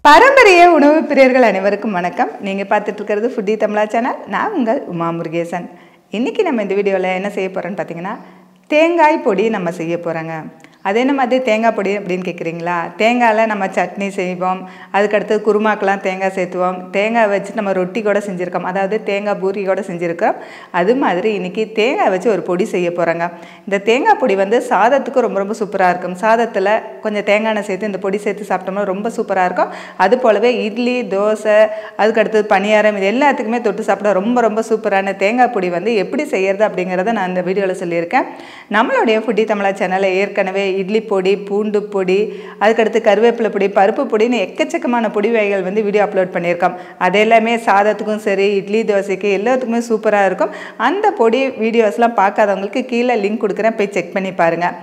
பாரம்பரிய உணவு பிரியர்கள் அனைவருக்கும் வணக்கம். நீங்கள் பார்த்துட்டு இருக்கிறது ஃபுட்டி தமிழா சேனல். நான் உங்கள் உமா முருகேசன். இன்றைக்கி நம்ம இந்த வீடியோவில் என்ன செய்ய போகிறோன்னு பார்த்தீங்கன்னா, தேங்காய் பொடி நம்ம செய்ய போகிறோங்க. அது என்ன மாதிரி தேங்காய் பொடி அப்படின்னு கேட்குறீங்களா? தேங்காயில் நம்ம சட்னி செய்வோம், அதுக்கடுத்து குருமாக்கெலாம் தேங்காய் சேர்த்துவோம், தேங்காய் வச்சு நம்ம ரொட்டி கூட செஞ்சுருக்கோம், அதாவது தேங்காய் பூரி கூட செஞ்சுருக்கோம். அது மாதிரி இன்றைக்கி தேங்காய் வச்சு ஒரு பொடி செய்ய போகிறோங்க. இந்த தேங்காய் பொடி வந்து சாதத்துக்கு ரொம்ப ரொம்ப சூப்பராக இருக்கும். சாதத்தில் கொஞ்சம் தேங்காய் எண்ணெய் சேர்த்து இந்த பொடி சேர்த்து சாப்பிட்டோம்னா ரொம்ப சூப்பராக இருக்கும். அது போலவே இட்லி, தோசை, அதுக்கடுத்து பணியாரம், இது எல்லாத்துக்குமே தொட்டு சாப்பிட ரொம்ப ரொம்ப சூப்பரான தேங்காய் பொடி வந்து எப்படி செய்கிறது அப்படிங்கிறத நான் இந்த வீடியோவில் சொல்லியிருக்கேன். நம்மளுடைய ஃபுட்டி தமிழா சேனலில் ஏற்கனவே இட்லி பொடி, பூண்டு பொடி, அதுக்கடுத்து கருவேப்பிலை பொடி, பருப்பு பொடின்னு எக்கச்சக்கமான பொடி வகைகள் வந்து வீடியோ அப்லோட் பண்ணியிருக்கோம். அது எல்லாமே சாதத்துக்கும் சரி, இட்லி தோசைக்கு எல்லாத்துக்குமே சூப்பராக இருக்கும். அந்த பொடி வீடியோஸ்லாம் பார்க்காதவங்களுக்கு கீழே லிங்க் கொடுக்குறேன், போய் செக் பண்ணி பாருங்கள்.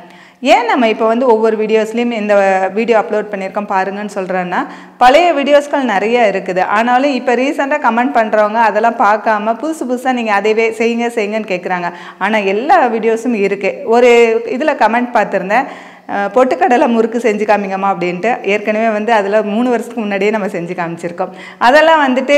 ஏன் நம்ம இப்போ வந்து ஒவ்வொரு வீடியோஸ்லேயும் இந்த வீடியோ அப்லோட் பண்ணியிருக்கோம் பாருங்கன்னு சொல்கிறேன்னா, பழைய வீடியோஸ்கள் நிறைய இருக்குது. ஆனாலும் இப்போ ரீசெண்டாக கமெண்ட் பண்ணுறவங்க அதெல்லாம் பார்க்காம புதுசாக நீங்கள் அதைவே செய்யுங்கன்னு கேட்குறாங்க. ஆனால் எல்லா வீடியோஸும் இருக்குது. ஒரு இதில் கமெண்ட் பார்த்துருந்தேன், பொட்டுக்கடலை முறுக்கு செஞ்சு காமிங்கம்மா அப்படின்ட்டு. ஏற்கனவே வந்து அதில் 3 வருஷத்துக்கு முன்னாடியே நம்ம செஞ்சு காமிச்சிருக்கோம். அதெல்லாம் வந்துட்டு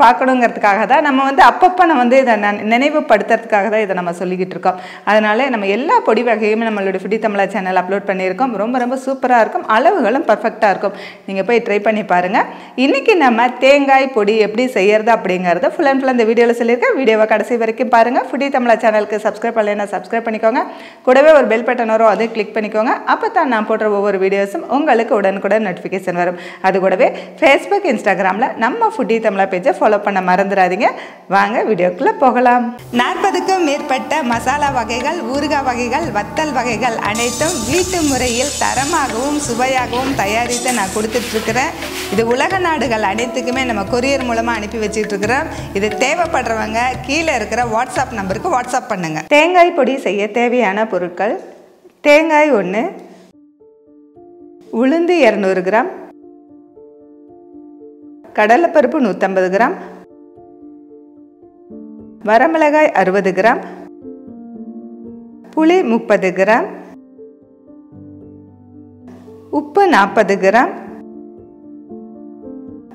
பார்க்கணுங்கிறதுக்காக தான் நம்ம வந்து அப்பப்போ நம்ம வந்து இதை நினைவுபடுத்துறதுக்காக தான் இதை நம்ம சொல்லிக்கிட்டு இருக்கோம். அதனால் நம்ம எல்லா பொடி வகையுமே நம்மளோட ஃபுட்டி தமிழா சேனல் அப்லோட் பண்ணியிருக்கோம். ரொம்ப ரொம்ப சூப்பராக இருக்கும், அளவுகளும் பர்ஃபெக்டாக இருக்கும். நீங்கள் போய் ட்ரை பண்ணி பாருங்கள். இன்றைக்கி நம்ம தேங்காய் பொடி எப்படி செய்கிறது அப்படிங்கிறத ஃபுல் அண்ட் ஃபுல் இந்த வீடியோவில் சொல்லியிருக்கேன். வீடியோவை கடைசி வரைக்கும் பாருங்கள். ஃபுட்டி தமிழா சேனலுக்கு சப்ஸ்கிரைப் பண்ணலைன்னா சப்ஸ்கிரைப் பண்ணிக்கோங்க. கூடவே ஒரு பெல் பட்டன் வரும், அதை கிளிக் பண்ணிக்கோங்க. அப்போ தான் நான் போடுற ஒவ்வொரு வீடியோஸும் உங்களுக்கு உடனுக்குடன் நோட்டிஃபிகேஷன் வரும். அது கூடவே ஃபேஸ்புக், இன்ஸ்டாகிராமில் நம்ம ஃபுட்டி தமிழா பேஜை ஃபாலோ பண்ண மறந்துடாதீங்க. வாங்க வீடியோக்குள்ளே போகலாம். 40க்கும் மேற்பட்ட மசாலா வகைகள், ஊறுகாய் வகைகள், வத்தல் வகைகள் அனைத்தும் வீட்டு முறையில் தரமாகவும் சுவையாகவும் தயாரித்து நான் கொடுத்துட்ருக்கிறேன். இது உலக நாடுகள் அனைத்துக்குமே நம்ம கொரியர் மூலமாக அனுப்பி வச்சுட்ருக்கிறோம். இது தேவைப்படுறவங்க கீழே இருக்கிற வாட்ஸ்அப் நம்பருக்கு வாட்ஸ்அப் பண்ணுங்கள். தேங்காய் பொடி செய்ய தேவையான பொருட்கள்: தேங்காய் 1, உளுந்து 200 கிராம், கடலைப்பருப்பு 150 கிராம், வரமிளகாய் 60 கிராம், புளி 30 கிராம், உப்பு 40 கிராம்,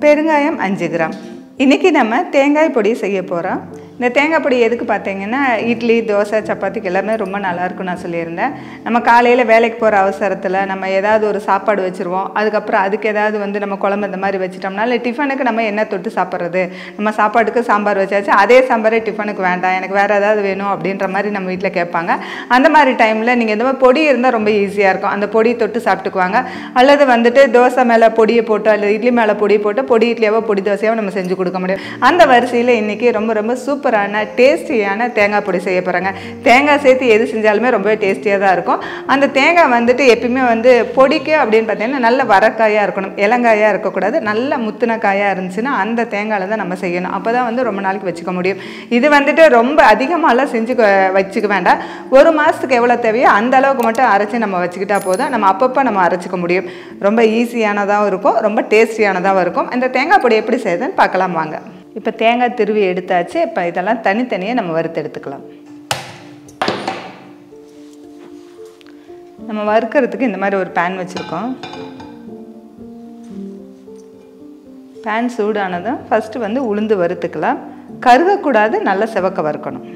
பெருங்காயம் 5 கிராம். இன்றைக்கி நம்ம தேங்காய் பொடி செய்ய போகிறோம். இந்த தேங்காய் பொடி எதுக்கு பார்த்தீங்கன்னா, இட்லி, தோசை, சப்பாத்திக்கு எல்லாமே ரொம்ப நல்லாயிருக்கும் நான் சொல்லியிருந்தேன். நம்ம காலையில் வேலைக்கு போகிற அவசரத்தில் நம்ம ஏதாவது ஒரு சாப்பாடு வச்சுருவோம், அதுக்கப்புறம் அதுக்கு ஏதாவது வந்து நம்ம குழம்பு இந்த மாதிரி வச்சுட்டோம்னா, இல்லை டிஃபனுக்கு நம்ம என்ன தொட்டு சாப்பிட்றது, நம்ம சாப்பாட்டுக்கு சாம்பார் வச்சாச்சு, அதே சாம்பாரே டிஃபனுக்கு வேண்டாம், எனக்கு வேறு ஏதாவது வேணும் அப்படின்ற மாதிரி நம்ம வீட்டில் கேட்பாங்க. அந்த மாதிரி டைமில் நீங்கள் இந்த மாதிரி பொடி இருந்தால் ரொம்ப ஈஸியாக இருக்கும். அந்த பொடி தொட்டு சாப்பிட்டுக்குவாங்க. அல்லது வந்துட்டு தோசை மேலே பொடியை போட்டு, அல்லது இட்லி மேலே பொடியை போட்டு பொடி இட்லியாவோ பொடி தோசையாவோ நம்ம செஞ்சு கொடுக்க முடியும். அந்த வரிசையில் இன்றைக்கி ரொம்ப ரொம்ப சூப்பரான டேஸ்டியான தேங்காய் பொடி செய்ய போகிறாங்க. தேங்காய் சேர்த்து எது செஞ்சாலுமே ரொம்பவே டேஸ்டியாக தான் இருக்கும். அந்த தேங்காய் வந்துட்டு எப்பயுமே வந்து பொடிக்கு அப்படின்னு பார்த்தீங்கன்னா நல்ல வரக்காயாக இருக்கணும், இளங்காயாக இருக்கக்கூடாது. நல்ல முத்தின காயாக இருந்துச்சுன்னா அந்த தேங்காயில் தான் நம்ம செய்யணும். அப்போ தான் வந்து ரொம்ப நாளைக்கு வச்சுக்க முடியும். இது வந்துட்டு ரொம்ப அதிகமாகலாம் செஞ்சு வச்சுக்க வேண்டாம். 1 மாதத்துக்கு எவ்வளோ தேவையோ அந்த அளவுக்கு மட்டும் அரைச்சி நம்ம வச்சுக்கிட்டா போதும். நம்ம அப்பப்போ நம்ம அரைச்சிக்க முடியும். ரொம்ப ஈஸியானதாகவும் இருக்கும், ரொம்ப டேஸ்டியானதாகவும் இருக்கும். இந்த தேங்காய் பொடி எப்படி செய்யுதுன்னு பார்க்கலாம் வாங்க. இப்போ தேங்காய் திருவி எடுத்தாச்சு. இப்போ இதெல்லாம் தனித்தனியாக நம்ம வறுத்து எடுத்துக்கலாம். நம்ம வறுக்கிறதுக்கு இந்த மாதிரி ஒரு பேன் வச்சுருக்கோம். பேன் சூடானதும் ஃபஸ்ட்டு வந்து உளுந்து வறுத்துக்கலாம். கருகக்கூடாது, நல்லா செவக்க வறுக்கணும்.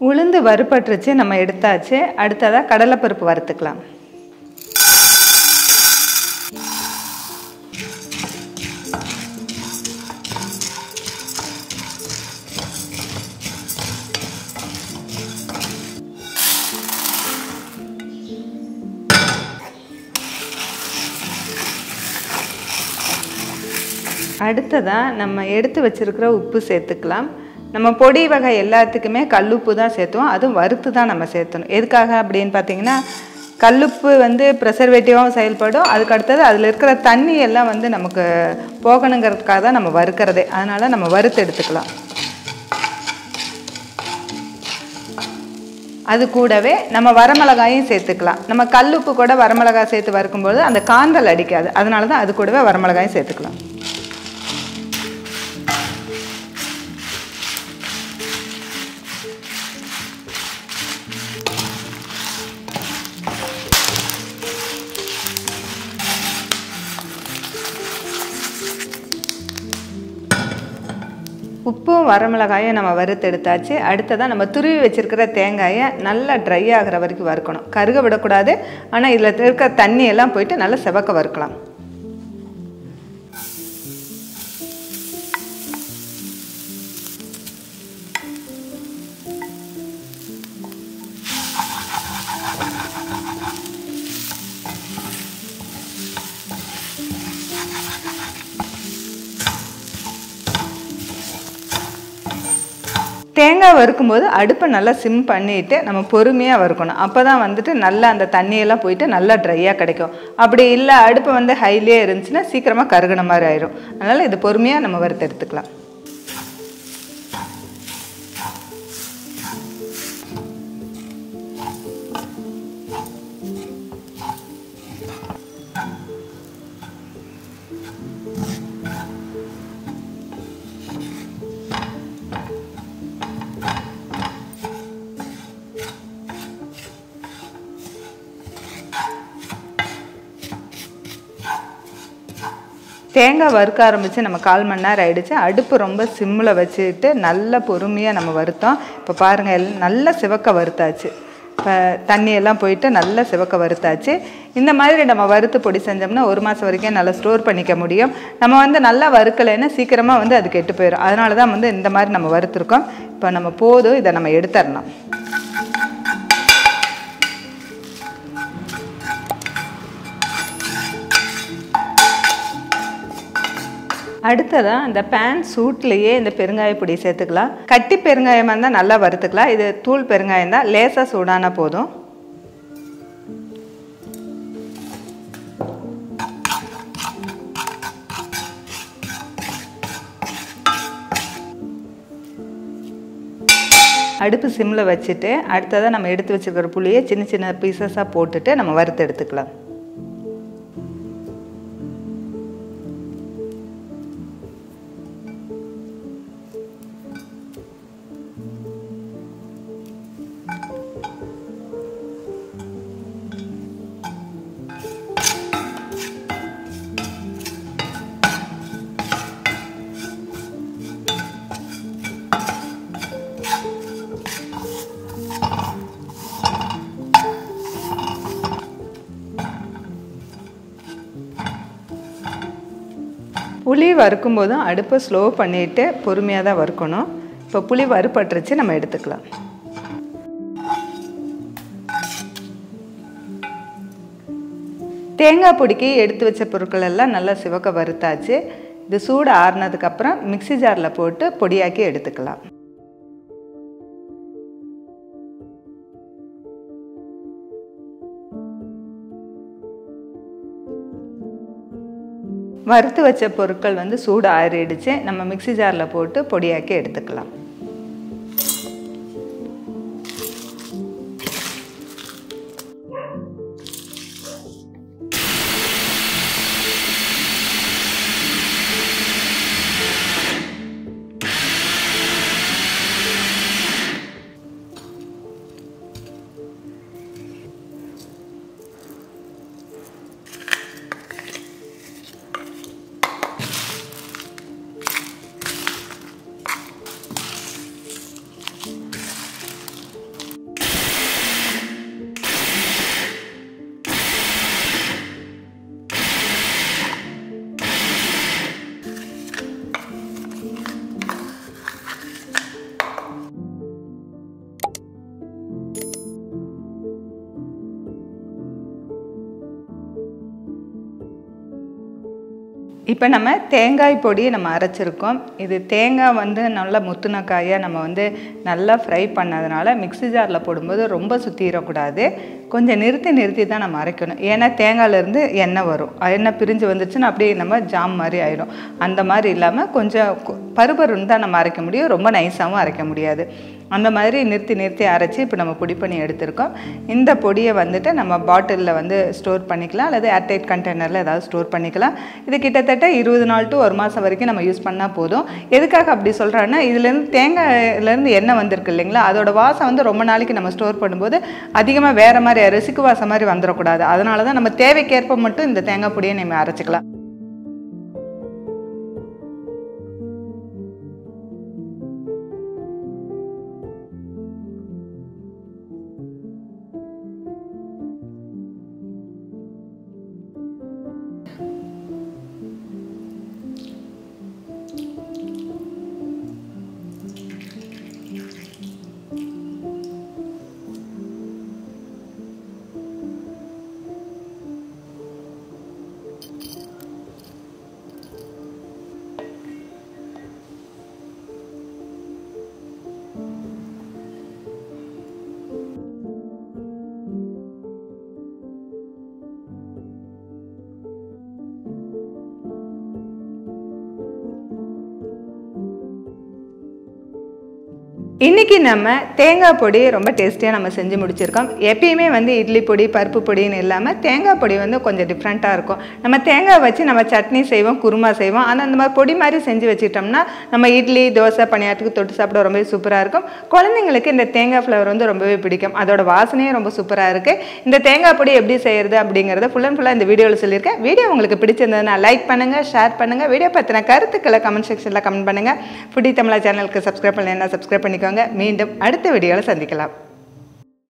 உளுந்து வறுபட்டுருச்சு, நம்ம எடுத்தாச்சு. அடுத்ததாக கடலைப்பருப்பு வறுத்துக்கலாம். அடுத்ததாக நம்ம எடுத்து வச்சிருக்கிற உப்பு சேர்த்துக்கலாம். நம்ம பொடி வகை எல்லாத்துக்குமே கல்லுப்பு தான் சேர்த்துவோம், அதுவும் வறுத்து தான் நம்ம சேர்த்தணும். எதுக்காக அப்படின்னு பார்த்தீங்கன்னா, கல்லுப்பு வந்து ப்ரிசர்வேட்டிவாகவும் செயல்படும். அதுக்கு அடுத்தது அதில் இருக்கிற தண்ணி எல்லாம் வந்து நமக்கு போகணுங்கிறதுக்காக தான் நம்ம வறுக்கிறதே. அதனால் நம்ம வறுத்து எடுத்துக்கலாம். அது கூடவே நம்ம வரமிளகாயும் சேர்த்துக்கலாம். நம்ம கல்லுப்பு கூட வரமிளகாய் சேர்த்து வறுக்கும்போது அந்த காந்தல் அடிக்காது. அதனால தான் அது கூடவே வரமிளகாயும் சேர்த்துக்கலாம். உப்பும் வரமிளகாயும் நம்ம வறுத்து எடுத்தாச்சு. அடுத்ததான் நம்ம துருவி வச்சுருக்கிற தேங்காயை நல்லா ட்ரை ஆகிற வரைக்கும் வறுக்கணும். கருக விடக்கூடாது. ஆனால் இதில் இருக்கிற தண்ணியெல்லாம் போயிட்டு நல்லா செவக்க வறுக்கலாம். தேங்காய் வறுக்கும்போது அடுப்பை நல்லா சிம் பண்ணிவிட்டு நம்ம பொறுமையாக வறுக்கணும். அப்போ தான் வந்துட்டு நல்லா அந்த தண்ணியெல்லாம் போயிட்டு நல்லா ட்ரையாக கிடைக்கும். அப்படி இல்லை அடுப்பு வந்து ஹைலியே இருந்துச்சுன்னா சீக்கிரமாக கருகின மாதிரி ஆயிரும். அதனால் இது பொறுமையாக நம்ம வறுத்து எடுத்துக்கலாம். தேங்காய் வறுக்க ஆரம்பித்து நம்ம 1/4 மணி நேரம் ஆகிடுச்சு. அடுப்பு ரொம்ப சிம்மில் வச்சுட்டு நல்லா பொறுமையாக நம்ம வறுத்தோம். இப்போ பாருங்கள் நல்லா சிவக்க வறுத்தாச்சு. இப்போ தண்ணியெல்லாம் போயிட்டு நல்லா சிவக்க வறுத்தாச்சு. இந்த மாதிரி நம்ம வறுத்து பொடி செஞ்சோம்னா 1 மாதம் வரைக்கும் நல்லா ஸ்டோர் பண்ணிக்க முடியும். நம்ம வந்து நல்லா வறுக்கலைன்னா சீக்கிரமாக வந்து அது கெட்டு போயிடும். அதனால தான் வந்து இந்த மாதிரி நம்ம வறுத்துருக்கோம். இப்போ நம்ம போதும், இதை நம்ம எடுத்துடலாம். அடுத்ததான் இந்த பேன் சூட்லேயே இந்த பெருங்காய பொடி சேர்த்துக்கலாம். கட்டி பெருங்காயமாக இருந்தால் நல்லா வறுத்துக்கலாம். இது தூள் பெருங்காயம் தான், லேசாக சூடானா போதும். அடுப்பு சிம்மில் வச்சுட்டு அடுத்ததாக நம்ம எடுத்து வச்சுருக்கிற புளியை சின்ன சின்ன பீசஸாக போட்டுட்டு நம்ம வறுத்து எடுத்துக்கலாம். புளி வறுக்கும் போதும் அடுப்பை ஸ்லோ பண்ணிவிட்டு பொறுமையாக தான் வறுக்கணும். இப்போ புளி வறுபட்டுருச்சு, நம்ம எடுத்துக்கலாம். தேங்காய் பொடிக்கு எடுத்து வச்ச பொருட்கள் எல்லாம் நல்லா சிவக்க வறுத்தாச்சு. இது சூடு ஆறுனதுக்கப்புறம் மிக்ஸி ஜாரில் போட்டு பொடியாக்கி எடுத்துக்கலாம். வறுத்து வச்ச பொருட்கள் வந்து சூடு ஆறிடுச்சு. நம்ம மிக்ஸி ஜாரில் போட்டு பொடியாக்கி எடுத்துக்கலாம். இப்போ நம்ம தேங்காய் பொடியை நம்ம அரைச்சிருக்கோம். இது தேங்காய் வந்து நல்லா முத்துன காயாக நம்ம வந்து நல்லா ஃப்ரை பண்ணதுனால மிக்ஸி ஜாரில் போடும்போது ரொம்ப சுற்றிடக்கூடாது. கொஞ்சம் நிறுத்தி தான் நம்ம அரைக்கணும். ஏன்னா தேங்காயிலேருந்து எண்ணெய் வரும். எண்ணெய் பிரிஞ்சு வந்துருச்சுன்னா அப்படியே நம்ம ஜாம் மாதிரி ஆகிடும். அந்த மாதிரி இல்லாமல் கொஞ்சம் பருபருன்னு தான் நம்ம அரைக்க முடியும். ரொம்ப நைஸாகவும் அரைக்க முடியாது. அந்த மாதிரி நிறுத்தி அரைச்சி இப்போ நம்ம பொடி பண்ணி எடுத்துருக்கோம். இந்த பொடியை வந்துட்டு நம்ம பாட்டிலில் வந்து ஸ்டோர் பண்ணிக்கலாம், அல்லது ஏர்டைட் கண்டெய்னரில் ஏதாவது ஸ்டோர் பண்ணிக்கலாம். இது கிட்டத்தட்ட 20 நாள் டு 1 மாதம் வரைக்கும் நம்ம யூஸ் பண்ணால் போதும். எதுக்காக அப்படி சொல்கிறேன்னா, இதுலேருந்து தேங்காயிலேருந்து எண்ணெய் வந்திருக்கு இல்லைங்களா, அதோட வாசம் வந்து ரொம்ப நாளைக்கு நம்ம ஸ்டோர் பண்ணும்போது அதிகமாக வேறு மாதிரி ரிசிக்கு வாசம் மாதிரி வந்துடக்கூடாது. அதனால தான் நம்ம தேவைக்கேற்ப மட்டும் இந்த தேங்காய் பொடியை நம்ம அரைச்சிக்கலாம். இன்றைக்கி நம்ம தேங்காய் பொடி ரொம்ப டேஸ்டியாக நம்ம செஞ்சு முடிச்சிருக்கோம். எப்பயுமே வந்து இட்லி பொடி பருப்பு பொடின்னு இல்லாமல் தேங்காய் பொடி வந்து கொஞ்சம் டிஃப்ரெண்ட்டாக இருக்கும். நம்ம தேங்காய் வச்சு நம்ம சட்னி செய்வோம், குருமா செய்வோம். ஆனால் அந்த மாதிரி பொடி மாதிரி செஞ்சு வச்சுட்டோம்னா நம்ம இட்லி தோசை பணியாரத்துக்கு தொட்டு சாப்பிட ரொம்பவே சூப்பராக இருக்கும். குழந்தைங்களுக்கு இந்த தேங்காய் ஃப்ளவர் வந்து ரொம்பவே பிடிக்கும். அதோட வாசனையும் ரொம்ப சூப்பராக இருக்குது. இந்த தேங்காய் பொடி எப்படி செய்கிறது அப்படிங்கிறத ஃபுல் அண்ட் ஃபுல்லாக இந்த வீடியோவில் சொல்லியிருக்கேன். வீடியோ உங்களுக்கு பிடிச்சிருந்ததுன்னா லைக் பண்ணுங்கள், ஷேர் பண்ணுங்கள். வீடியோ பற்றின கருத்துக்களை கமெண்ட் செக்ஷனில் கமெண்ட் பண்ணுங்கள். ஃபுட்டி தமிழா சேனலுக்கு சப்ஸ்கிரைப் பண்ணலைன்னா சப்ஸ்கிரைப் பண்ணிக்கோங்க. மீண்டும் அடுத்த வீடியோவில் சந்திக்கலாம்.